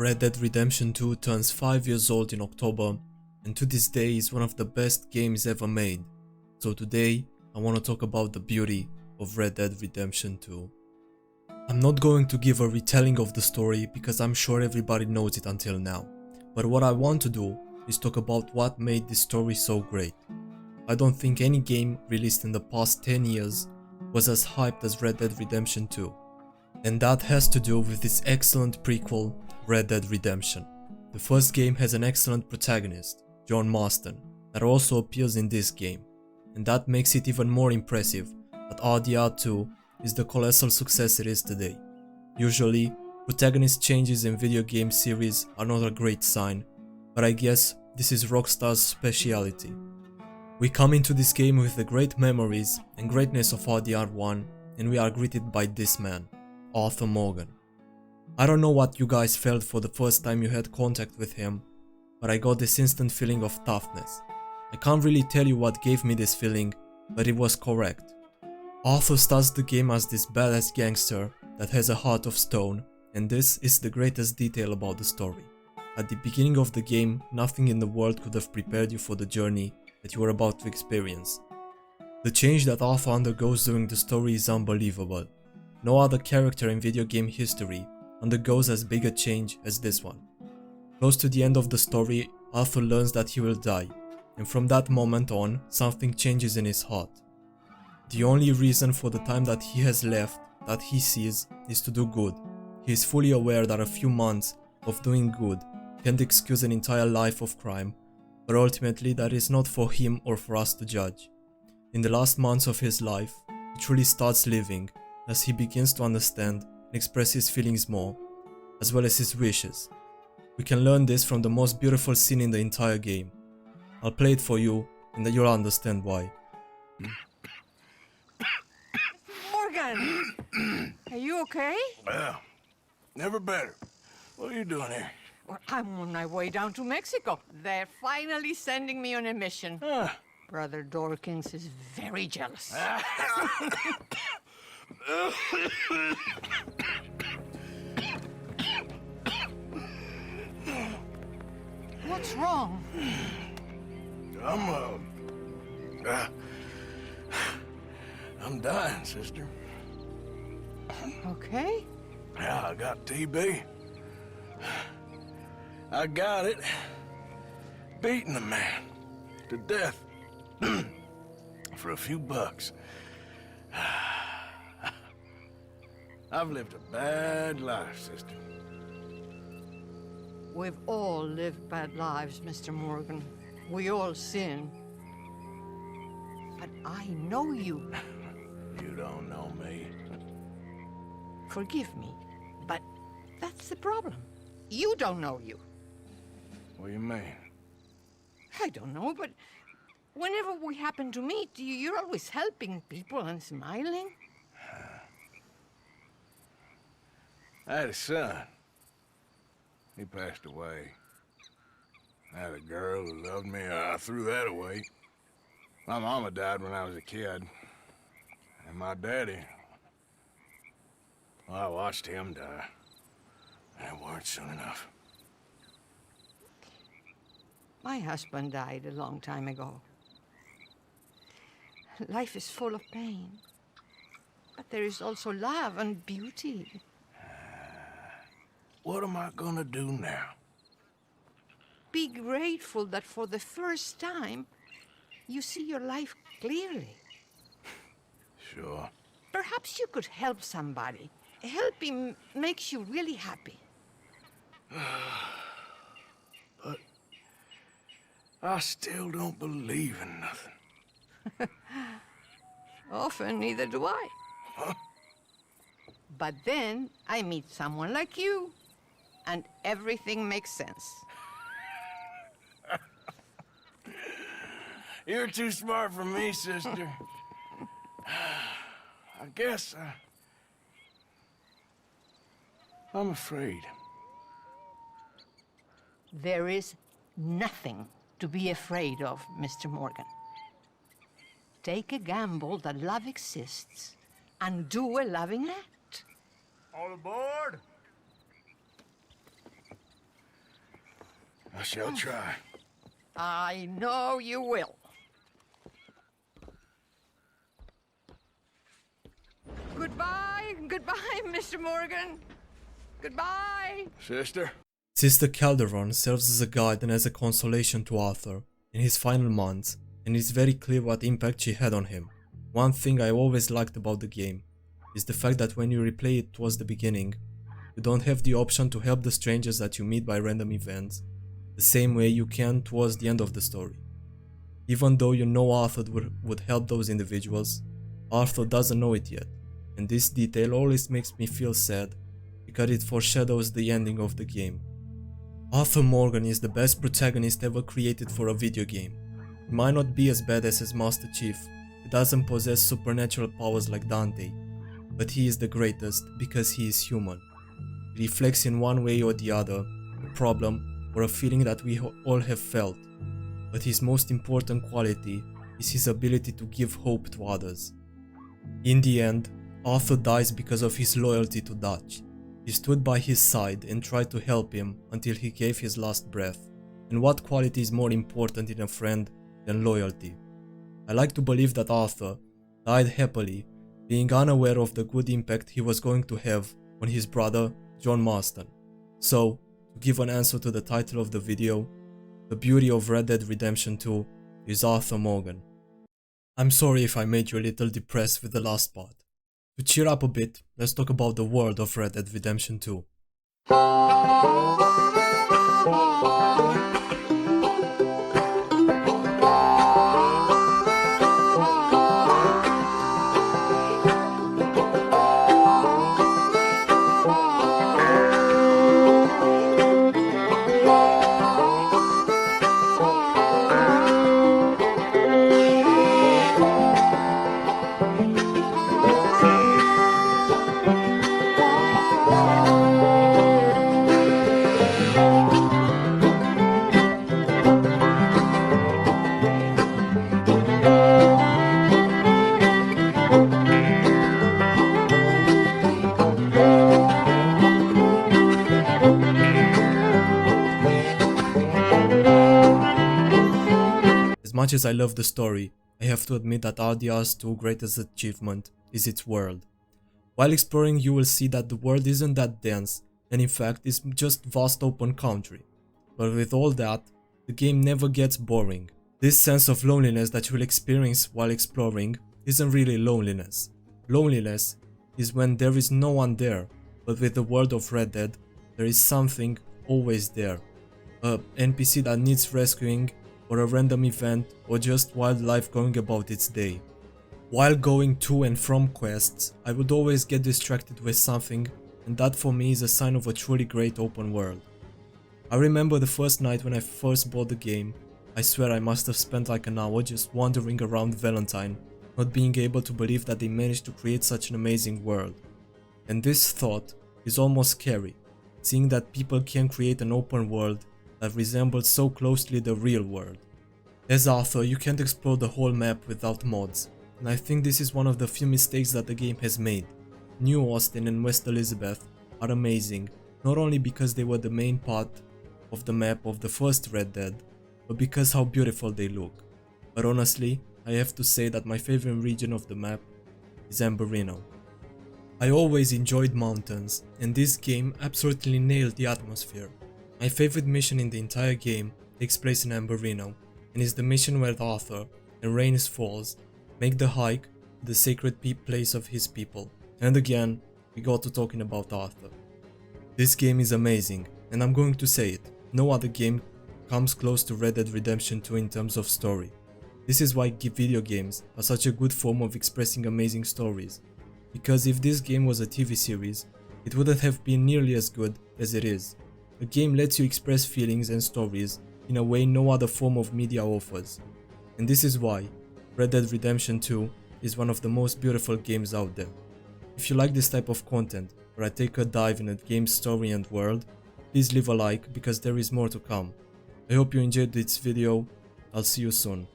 Red Dead Redemption 2 turns 5 years old in October, and to this day is one of the best games ever made. So today, I want to talk about the beauty of Red Dead Redemption 2. I'm not going to give a retelling of the story because I'm sure everybody knows it until now, but what I want to do is talk about what made this story so great. I don't think any game released in the past 10 years was as hyped as Red Dead Redemption 2. And that has to do with its excellent prequel, Red Dead Redemption. The first game has an excellent protagonist, John Marston, that also appears in this game, and that makes it even more impressive that RDR2 is the colossal success it is today. Usually, protagonist changes in video game series are not a great sign, but I guess this is Rockstar's speciality. We come into this game with the great memories and greatness of RDR1, and we are greeted by this man, Arthur Morgan. I don't know what you guys felt for the first time you had contact with him, but I got this instant feeling of toughness. I can't really tell you what gave me this feeling, but it was correct. Arthur starts the game as this badass gangster that has a heart of stone, and this is the greatest detail about the story. At the beginning of the game, nothing in the world could have prepared you for the journey that you were about to experience. The change that Arthur undergoes during the story is unbelievable. No other character in video game history undergoes as big a change as this one. Close to the end of the story, Arthur learns that he will die, and from that moment on, something changes in his heart. The only reason for the time that he has left, that he sees, is to do good. He is fully aware that a few months of doing good can't excuse an entire life of crime, but ultimately that is not for him or for us to judge. In the last months of his life, he truly starts living as he begins to understand and express his feelings more, as well as his wishes. We can learn this from the most beautiful scene in the entire game. I'll play it for you, and then you'll understand why. Morgan! Are you okay? Well, never better. What are you doing here? Well, I'm on my way down to Mexico. They're finally sending me on a mission. Brother Dorkins is very jealous. What's wrong? I'm dying, sister. Okay. Yeah, I got TB. I got it. Beating a man to death for a few bucks. I've lived a bad life, sister. We've all lived bad lives, Mr. Morgan. We all sin. But I know you. You don't know me. Forgive me, but that's the problem. You don't know you. What do you mean? I don't know, but whenever we happen to meet, you're always helping people and smiling. I had a son. He passed away. I had a girl who loved me. I threw that away. My mama died when I was a kid. And my daddy, well, I watched him die. And it weren't soon enough. My husband died a long time ago. Life is full of pain. But there is also love and beauty. What am I gonna do now? Be grateful that for the first time, you see your life clearly. Sure. Perhaps you could help somebody. Helping makes you really happy. But I still don't believe in nothing. Often, neither do I. Huh? But then I meet someone like you, and everything makes sense. You're too smart for me, sister. I guess I'm afraid. There is nothing to be afraid of, Mr. Morgan. Take a gamble that love exists and do a loving act. All aboard! I shall try. I know you will. Goodbye, goodbye, Mr. Morgan. Goodbye. Sister? Sister Calderon serves as a guide and as a consolation to Arthur in his final months, and it's very clear what impact she had on him. One thing I always liked about the game is the fact that when you replay it towards the beginning, you don't have the option to help the strangers that you meet by random events, the same way you can towards the end of the story. Even though you know Arthur would help those individuals, Arthur doesn't know it yet, and this detail always makes me feel sad because it foreshadows the ending of the game. Arthur Morgan is the best protagonist ever created for a video game. He might not be as badass as Master Chief, he doesn't possess supernatural powers like Dante, but he is the greatest because he is human. He reflects in one way or the other a problem or a feeling that we all have felt, but his most important quality is his ability to give hope to others. In the end, Arthur dies because of his loyalty to Dutch. He stood by his side and tried to help him until he gave his last breath. And what quality is more important in a friend than loyalty? I like to believe that Arthur died happily, being unaware of the good impact he was going to have on his brother, John Marston. So, to give an answer to the title of the video, the beauty of Red Dead Redemption 2 is Arthur Morgan. I'm sorry if I made you a little depressed with the last part. To cheer up a bit, let's talk about the world of Red Dead Redemption 2. As much as I love the story, I have to admit that RDR's 2 greatest achievement is its world. While exploring, you will see that the world isn't that dense, and in fact is just vast open country. But with all that, the game never gets boring. This sense of loneliness that you will experience while exploring isn't really loneliness. Loneliness is when there is no one there, but with the world of Red Dead, there is something always there. A NPC that needs rescuing, or a random event, or just wildlife going about its day. While going to and from quests, I would always get distracted with something, and that for me is a sign of a truly great open world. I remember the first night when I first bought the game, I swear I must have spent like an hour just wandering around Valentine, not being able to believe that they managed to create such an amazing world. And this thought is almost scary, seeing that people can create an open world that resembles so closely the real world. As Arthur, you can't explore the whole map without mods, and I think this is one of the few mistakes that the game has made. New Austin and West Elizabeth are amazing, not only because they were the main part of the map of the first Red Dead, but because how beautiful they look. But honestly, I have to say that my favorite region of the map is Amberino. I always enjoyed mountains, and this game absolutely nailed the atmosphere. My favorite mission in the entire game takes place in Amberino, and is the mission where Arthur and Rhaenys Falls make the hike to the sacred place of his people. And again, we got to talking about Arthur. This game is amazing, and I'm going to say it, no other game comes close to Red Dead Redemption 2 in terms of story. This is why video games are such a good form of expressing amazing stories, because if this game was a TV series, it wouldn't have been nearly as good as it is. A game lets you express feelings and stories in a way no other form of media offers. And this is why Red Dead Redemption 2 is one of the most beautiful games out there. If you like this type of content, where I take a dive in a game's story and world, please leave a like because there is more to come. I hope you enjoyed this video. I'll see you soon.